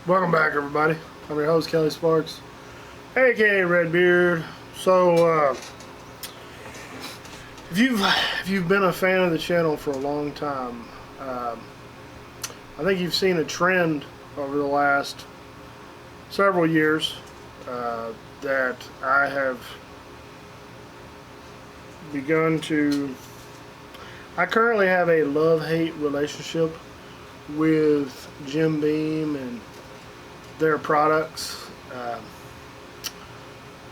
Welcome back, everybody. I'm your host, Kelly Sparks, aka Redbeard. So, if you've been a fan of the channel for a long time, I think you've seen a trend over the last several years that I have begun to. I currently have a love-hate relationship with Jim Beam and their products.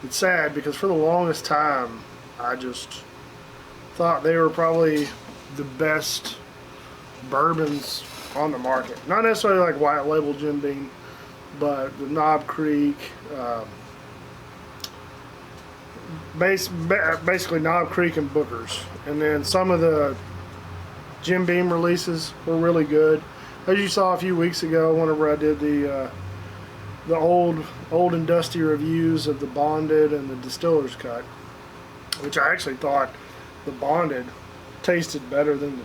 It's sad because for the longest time I just thought they were probably the best bourbons on the market. Not necessarily like white label Jim Beam, but the Knob Creek, basically Knob Creek and Booker's. And then some of the Jim Beam releases were really good. As you saw a few weeks ago, whenever I did the old and dusty reviews of the Bonded and the Distiller's Cut, which I actually thought the Bonded tasted better than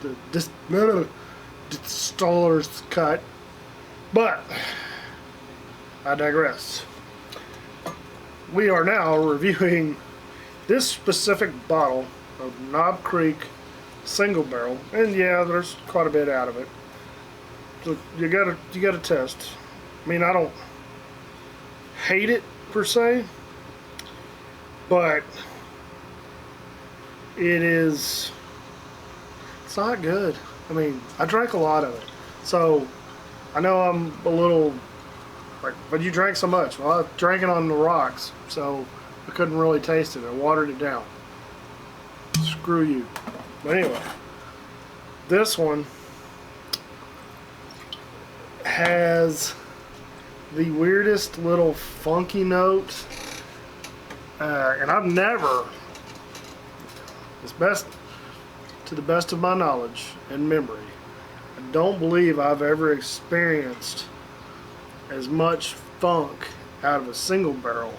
the Distiller's Cut, but I digress. We are now reviewing this specific bottle of Knob Creek Single Barrel, and yeah, there's quite a bit out of it. So you gotta test. I mean, I don't hate it per se, but it's not good. I mean, I drank a lot of it, so I know I'm a little like, but you drank so much. Well, I drank it on the rocks, so I couldn't really taste it. I watered it down. Screw you. But anyway, this one has the weirdest little funky note, and I've never, to the best of my knowledge and memory, I don't believe I've ever experienced as much funk out of a single barrel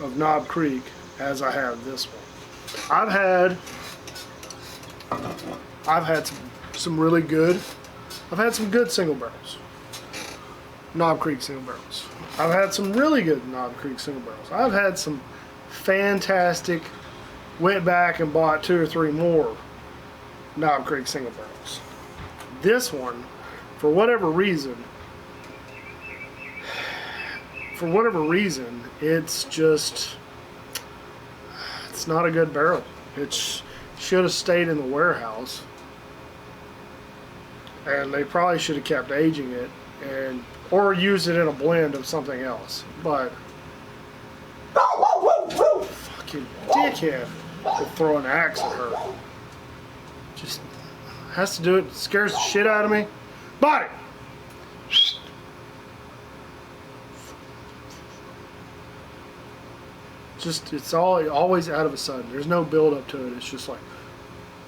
of Knob Creek as I have this one. I've had some really good. I've had some good single barrels, Knob Creek single barrels. I've had some really good Knob Creek single barrels. I've had some fantastic, went back and bought 2 or 3 more Knob Creek single barrels. This one, for whatever reason, it's not a good barrel. It should have stayed in the warehouse, and they probably should have kept aging it or used it in a blend of something else. But fucking dickhead will throw an axe at her. Just has to do it. Scares the shit out of me. Body. Just, it's always out of a sudden. There's no build up to it. It's just like,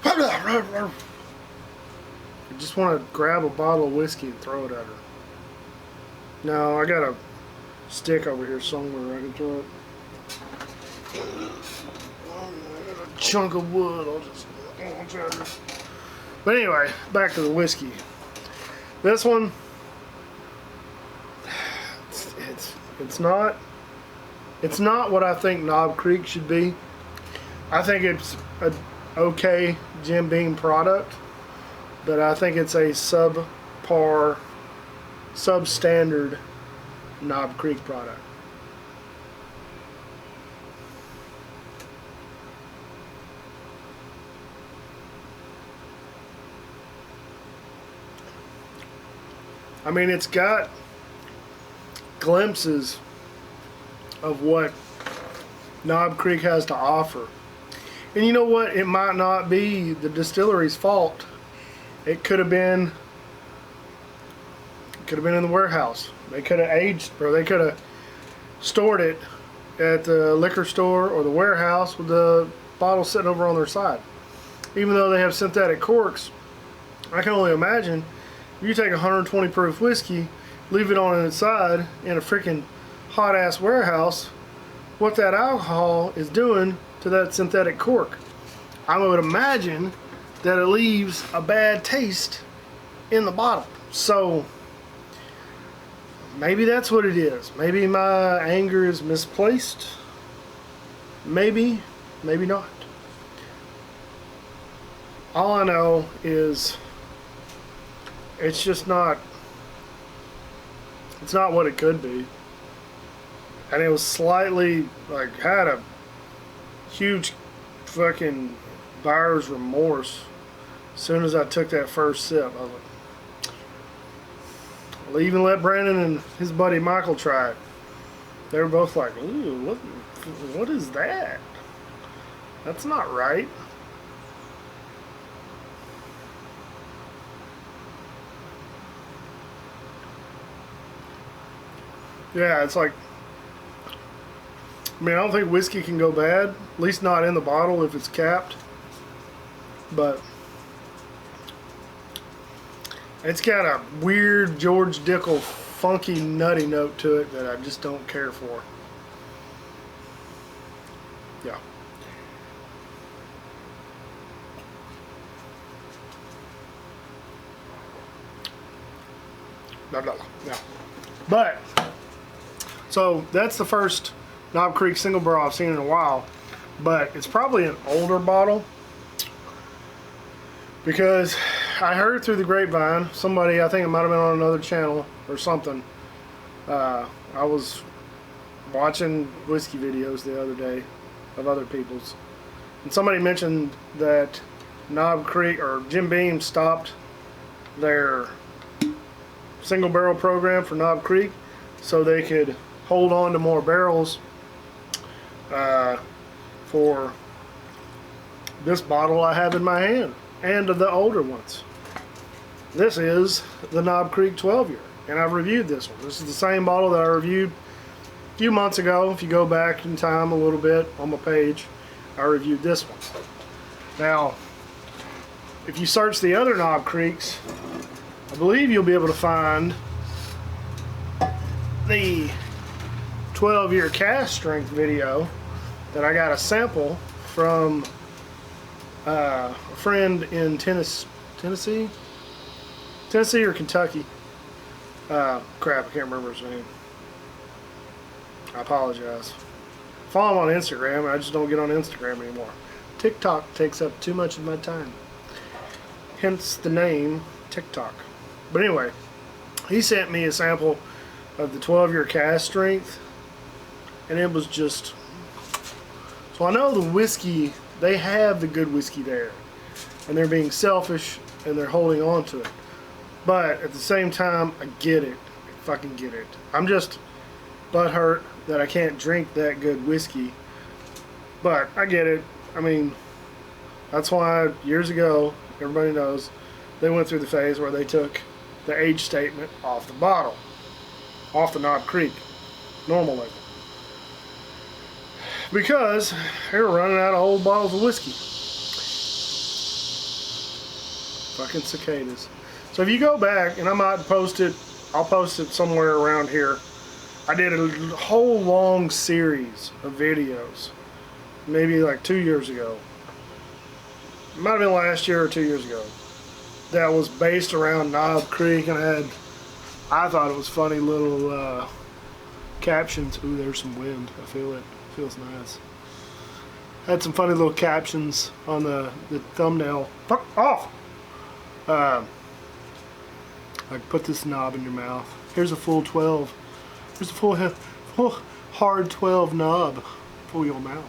I just want to grab a bottle of whiskey and throw it at her. No, I got a stick over here somewhere I can throw it. I got a chunk of wood. I'll just launch at her. But anyway, back to the whiskey. This one, it's not what I think Knob Creek should be. I think it's an okay Jim Beam product, but I think it's a subpar, substandard Knob Creek product. I mean, it's got glimpses of what Knob Creek has to offer. And you know what? It might not be the distillery's fault. It could have been in the warehouse. They could have aged, or they could have stored it at the liquor store or the warehouse with the bottle sitting over on their side. Even though they have synthetic corks, I can only imagine if you take 120 proof whiskey, leave it on its side in a freaking hot ass warehouse, what that alcohol is doing to that synthetic cork. I would imagine that it leaves a bad taste in the bottle. So maybe that's what it is. Maybe my anger is misplaced. Maybe not. All I know is it's just not, it's not what it could be. And it was slightly, like, had a huge fucking buyer's remorse as soon as I took that first sip. I was like, I'll even let Brandon and his buddy Michael try it. They were both like, ooh, what is that? That's not right. Yeah, it's like, I mean, I don't think whiskey can go bad, at least not in the bottle if it's capped. But it's got a weird George Dickel funky nutty note to it that I just don't care for. Yeah. No. But, so that's the first Knob Creek single barrel I've seen in a while. But it's probably an older bottle. Because I heard through the grapevine, somebody, I think it might have been on another channel or something. I was watching whiskey videos the other day of other people's. And somebody mentioned that Knob Creek or Jim Beam stopped their single barrel program for Knob Creek so they could hold on to more barrels for this bottle I have in my hand and the older ones. This is the Knob Creek 12 year, and I've reviewed this one. This is the same bottle that I reviewed a few months ago. If you go back in time a little bit on my page, I reviewed this one. Now, if you search the other Knob Creeks, I believe you'll be able to find the 12 year cask strength video that I got a sample from a friend in Tennessee or Kentucky. Crap, I can't remember his name. I apologize. Follow him on Instagram. I just don't get on Instagram anymore. TikTok takes up too much of my time. Hence the name TikTok. But anyway, he sent me a sample of the 12 year cask strength, and it was just, so I know the whiskey, they have the good whiskey there, and they're being selfish and they're holding on to it. But at the same time, I get it. I fucking get it. I'm just butthurt that I can't drink that good whiskey. But I get it. I mean, that's why years ago, everybody knows, they went through the phase where they took the age statement off the bottle, off the Knob Creek normal label, because they were running out of old bottles of whiskey. Fucking cicadas. So if you go back, and I might post it, I'll post it somewhere around here. I did a whole long series of videos, maybe like 2 years ago. It might have been last year or 2 years ago. That was based around Knob Creek, and I thought it was funny little captions. Ooh, there's some wind. I feel it. Feels nice. Had some funny little captions on the thumbnail. Fuck off! Like, put this knob in your mouth. Here's a full 12. Here's a full hard 12 knob. Full your mouth.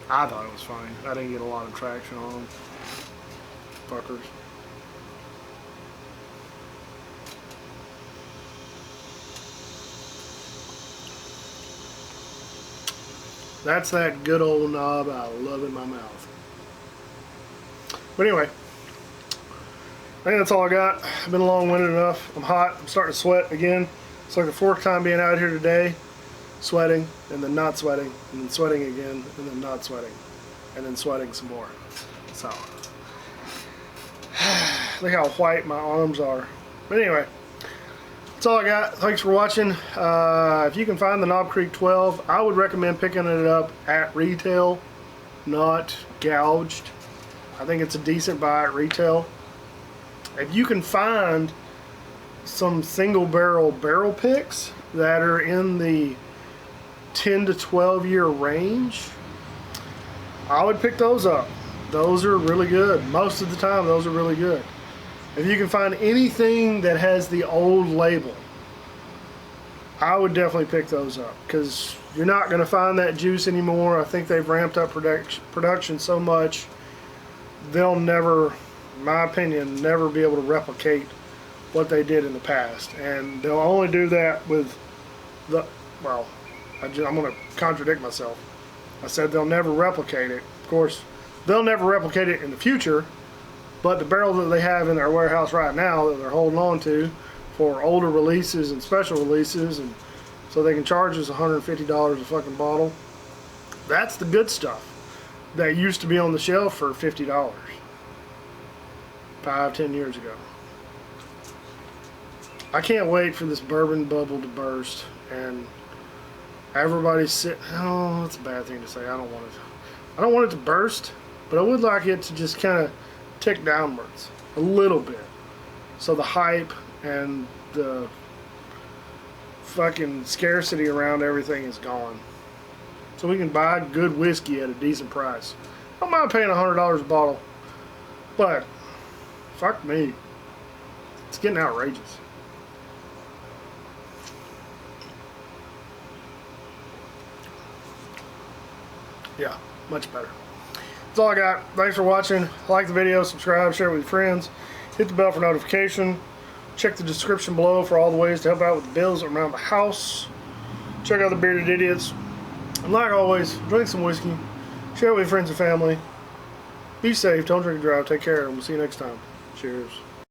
I thought it was funny. I didn't get a lot of traction on them. Fuckers. That's that good old knob I love in my mouth. But anyway, I think that's all I got. I've been long-winded enough. I'm hot. I'm starting to sweat again. It's like the fourth time being out here today. Sweating, and then not sweating, and then sweating again, and then not sweating, and then sweating some more. So, look how white my arms are. But anyway, that's all I got. Thanks for watching. If you can find the Knob Creek 12, I would recommend picking it up at retail, not gouged. I think it's a decent buy at retail. If you can find some single barrel picks that are in the 10 to 12 year range, I would pick those up. Those are really good. Most of the time, those are really good. If you can find anything that has the old label, I would definitely pick those up, because you're not going to find that juice anymore. I think they've ramped up production so much, they'll never, in my opinion, never be able to replicate what they did in the past. And they'll only do that with the, well, I'm going to contradict myself. I said they'll never replicate it. Of course, they'll never replicate it in the future, but the barrel that they have in their warehouse right now that they're holding on to for older releases and special releases, and so they can charge us $150 a fucking bottle, that's the good stuff that used to be on the shelf for $50 5-10 years ago. I can't wait for this bourbon bubble to burst and everybody's sitting. Oh, that's a bad thing to say. I don't want it to burst, but I would like it to just kind of tick downwards a little bit, so the hype and the fucking scarcity around everything is gone, so we can buy good whiskey at a decent price. I don't mind paying $100 a bottle, but fuck me, it's getting outrageous. Yeah, much better. That's all I got. Thanks for watching. Like the video, subscribe, share it with your friends. Hit the bell for notification. Check the description below for all the ways to help out with the bills around the house. Check out the Bearded Idiots. And like always, drink some whiskey. Share it with your friends and family. Be safe. Don't drink and drive. Take care. And we'll see you next time. Cheers.